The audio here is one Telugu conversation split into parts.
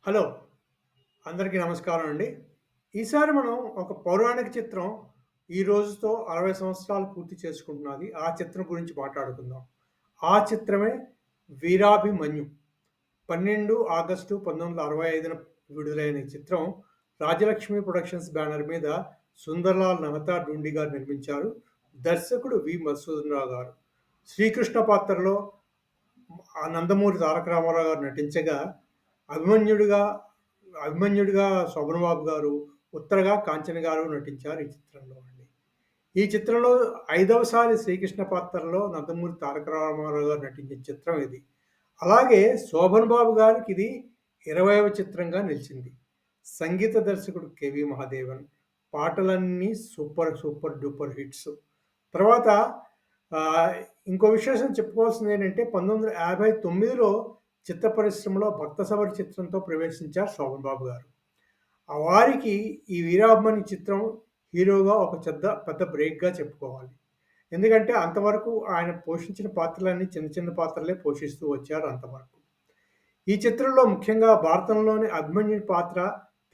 హలో! అందరికీ నమస్కారం అండి. ఈసారి మనం ఒక పౌరాణిక చిత్రం ఈ రోజుతో 60 సంవత్సరాలు పూర్తి చేసుకుంటున్నది. ఆ చిత్రం గురించి మాట్లాడుకుందాం. ఆ చిత్రమే 'వీరాభిమన్యు'. 12 ఆగస్టు 1965న విడుదలైన ఈ చిత్రం రాజలక్ష్మి ప్రొడక్షన్స్ బ్యానర్ మీద సుందర్‌లాల్ మెహతా ఢూండి గారు నిర్మించారు. దర్శకుడు వి. మధుసూదన్ రావు గారు. శ్రీకృష్ణ పాత్రలో నందమూరి తారక రామారావు గారు నటించగా, అభిమన్యుడిగా అభిమన్యుడిగా శోభన్ బాబు గారు, ఉత్తరగా కాంచన గారు నటించారు ఈ చిత్రంలో అండి. ఈ చిత్రంలో ఐదవసారి శ్రీకృష్ణ పాత్రలో నందమూరి తారక రామారావు గారు నటించిన చిత్రం ఇది. అలాగే శోభన్ బాబు గారికి ఇది 20వ చిత్రంగా నిలిచింది. సంగీత దర్శకుడు కెవి మహాదేవన్. పాటలన్నీ సూపర్, సూపర్ డూపర్ హిట్స్. తర్వాత ఆహ్, ఇంకో విశేషం చెప్పుకోవాల్సిందేంటంటే 1959లో చిత్ర పరిశ్రమలో 'భక్త సవరి' చిత్రంతో ప్రవేశించారు శోభన్ బాబు గారు. వారికి ఈ 'వీరాభిమన్యు' చిత్రం హీరోగా ఒక పెద్ద బ్రేక్‌గా చెప్పుకోవాలి. ఎందుకంటే అంతవరకు ఆయన పోషించిన పాత్రలన్నీ చిన్న చిన్న పాత్రలే పోషిస్తూ వచ్చారు అంతవరకు. ఈ చిత్రంలో ముఖ్యంగా భారతంలోని అభిమన్యుడి పాత్ర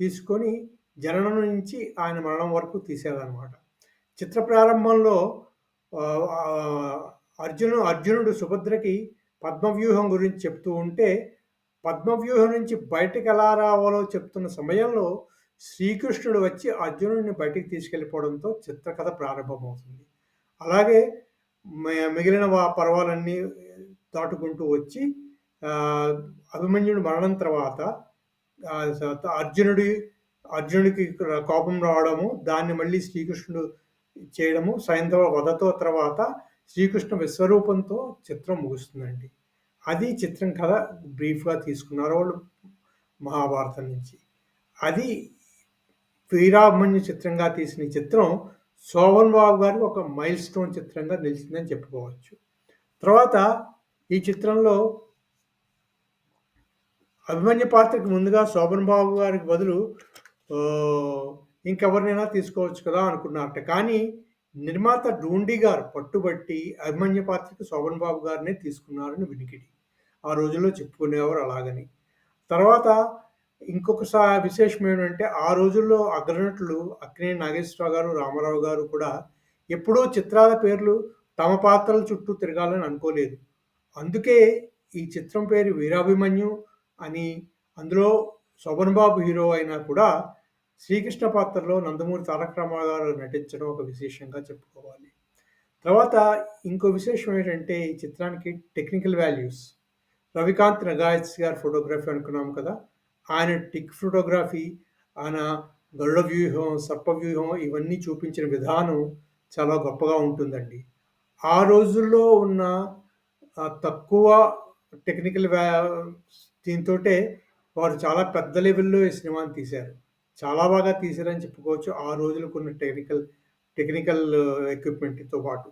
తీసుకొని జననం నుంచి ఆయన మరణం వరకు తీశారనమాట. చిత్ర ప్రారంభంలో ఆహ్, ఆహ్, అర్జునుడు సుభద్రకి పద్మవ్యూహం గురించి చెప్తూ ఉంటే, పద్మవ్యూహం నుంచి బయటకెలా రావాలో చెప్తున్న సమయంలో శ్రీకృష్ణుడు వచ్చి అర్జునుడిని బయటికి తీసుకెళ్ళిపోవడంతో చిత్రకథ ప్రారంభమవుతుంది. అలాగే మిగిలిన పర్వాలన్నీ దాటుకుంటూ వచ్చి ఆహ్, అభిమన్యుడి మరణం తర్వాత ఆహ్, స అర్జునుడి అర్జునుడికి కోపం రావడము, దాన్ని మళ్ళీ శ్రీకృష్ణుడు చేయడము, సైంధవ వధతో తర్వాత శ్రీకృష్ణ విశ్వరూపంతో చిత్రం ముగుస్తుందండి. అది చిత్రం కథ బ్రీఫ్‌గా తీసుకున్నారు వాళ్ళు మహాభారతం నుంచి. అది వీరాభిమన్యు చిత్రంగా తీసిన ఈ చిత్రం శోభన్ బాబు గారికి ఒక మైల్ స్టోన్ చిత్రంగా నిలిచిందని చెప్పుకోవచ్చు. తర్వాత ఈ చిత్రంలో అభిమన్యు పాత్రకి ముందుగా శోభన్ బాబు గారికి బదులు ఆహ్, ఇంకెవరినైనా తీసుకోవచ్చు కదా అనుకున్నారట. కానీ నిర్మాత ఢూండి గారు పట్టుబట్టి అభిమన్యు పాత్రకి శోభన్ బాబు గారినే తీసుకున్నారని వినికిడి. ఆ రోజుల్లో చెప్పుకునేవారు అలాగని. తర్వాత ఇంకొక విశేషం ఏమిటంటే, ఆ రోజుల్లో అగ్రనటులు అక్కినేని నాగేశ్వరరావు గారు, రామారావు గారు కూడా ఎప్పుడూ చిత్రాల పేర్లు తమ పాత్రల చుట్టూ తిరగాలని అనుకోలేదు. అందుకే ఈ చిత్రం పేరు 'వీరాభిమన్యు' అని, అందులో శోభన్ బాబు హీరో అయినా కూడా శ్రీకృష్ణ పాత్రలో నందమూరి తారక రామారావు గారు నటించడం ఒక విశేషంగా చెప్పుకోవాలి. తర్వాత ఇంకో విశేషం ఏంటంటే, ఈ చిత్రానికి టెక్నికల్ వాల్యూస్. రవికాంత్ నగాయత్స్ గారి ఫోటోగ్రఫీ అనుకున్నాం కదా! ఆయన ఫోటోగ్రఫీ, ఆయన గరుడ వ్యూహం, సర్ప వ్యూహం ఇవన్నీ చూపించిన విధానం చాలా గొప్పగా ఉంటుందండి. ఆ రోజుల్లో ఉన్న తక్కువ టెక్నికల్ దీనితోటే వారు చాలా పెద్ద లెవెల్‌లో ఈ సినిమాని తీశారు. చాలా బాగా తీశారని చెప్పుకోవచ్చు. ఆ రోజులకున్న టెక్నికల్ టెక్నికల్ ఎక్విప్‌మెంట్‌తో పాటు.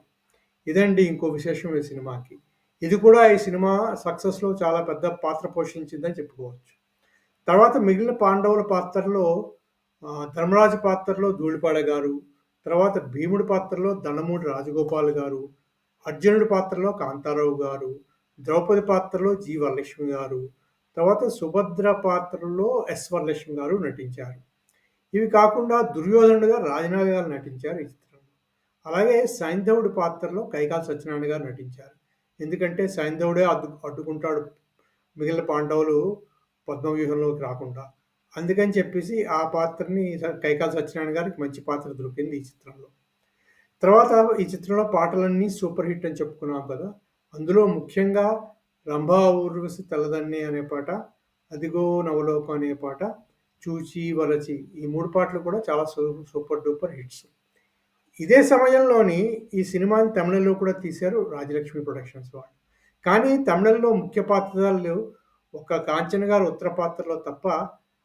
ఇదండి ఇంకో విశేషం ఈ సినిమాకి. ఇది కూడా ఈ సినిమా సక్సెస్‌లో చాలా పెద్ద పాత్ర పోషించిందని చెప్పుకోవచ్చు. తర్వాత మిగిలిన పాండవుల పాత్రలో ధర్మరాజు పాత్రలో ధూళిపాడ గారు, తర్వాత భీముడి పాత్రలో దండమూడి రాజగోపాల్ గారు, అర్జునుడి పాత్రలో కాంతారావు గారు, ద్రౌపది పాత్రలో జి. వరలక్ష్మి గారు, తర్వాత సుభద్ర పాత్రలో ఎస్. వరలక్ష్మి గారు నటించారు. ఇవి కాకుండా దుర్యోధనుడుగా రాజనాథ్ గారు నటించారు ఈ చిత్రంలో. అలాగే సైంధవుడి పాత్రలో కైకాల సత్యనారాయణ గారు నటించారు. ఎందుకంటే సైంధవుడే అడ్డుకుంటాడు మిగిలిన పాండవులు పద్మవ్యూహంలోకి రాకుండా. అందుకని చెప్పేసి ఆ పాత్రని కైకాల సత్యనారాయణ గారికి మంచి పాత్ర దొరికింది ఈ చిత్రంలో. తర్వాత ఈ చిత్రంలో పాటలన్నీ సూపర్ హిట్ అని చెప్పుకున్నాం కదా! అందులో ముఖ్యంగా 'రంభా ఊర్వశి తెల్లదన్నే' అనే పాట, 'అదిగో నవలోకం' అనే పాట, 'చూచి వలచి' ఈ 3 పాటలు కూడా చాలా సూపర్ డూపర్ హిట్స్. ఇదే సమయంలోని ఈ సినిమాని తమిళంలో కూడా తీశారు రాజలక్ష్మి ప్రొడక్షన్స్ వాళ్ళు. కానీ తమిళంలో ముఖ్య పాత్రధారులు ఒక్క కాంచన గారు ఉత్తర పాత్రలో తప్ప,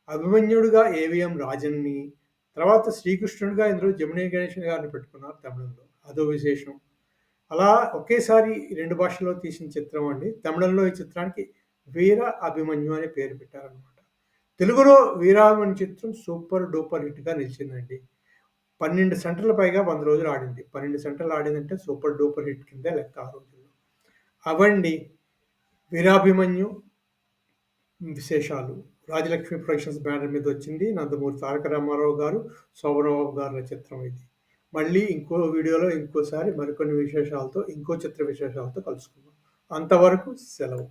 అభిమన్యుడిగా ఏవిఎం రాజన్‌ని, తర్వాత శ్రీకృష్ణుడిగా ఇందులో జమినీ గణేశన్ గారిని పెట్టుకున్నారు తమిళంలో. అదో విశేషం. అలా ఒకేసారి 2 భాషల్లో తీసిన చిత్రం అండి. తమిళంలో ఈ చిత్రానికి 'వీర అభిమన్యు' అనే పేరు పెట్టారనమాట. తెలుగులో 'వీరాభిమన్యు' చిత్రం సూపర్ డూపర్ హిట్‌గా నిలిచిందండి. 12 సెంటర్లు పైగా 100 రోజులు ఆడింది. 12 సెంటర్లు ఆడిందంటే సూపర్ డూపర్ హిట్ కిందే లెక్క ఆ రోజుల్లో. అవండి 'వీరాభిమన్యు' విశేషాలు. రాజలక్ష్మి ప్రొడక్షన్స్ బ్యానర్ మీద వచ్చింది. నందమూరి తారక రామారావు గారు, శోభనబాబు గారుల చిత్రం ఇది. మళ్ళీ ఇంకో వీడియోలో ఇంకోసారి మరికొన్ని విశేషాలతో, ఇంకో చిత్ర విశేషాలతో కలుసుకుందాం. అంతవరకు సెలవు.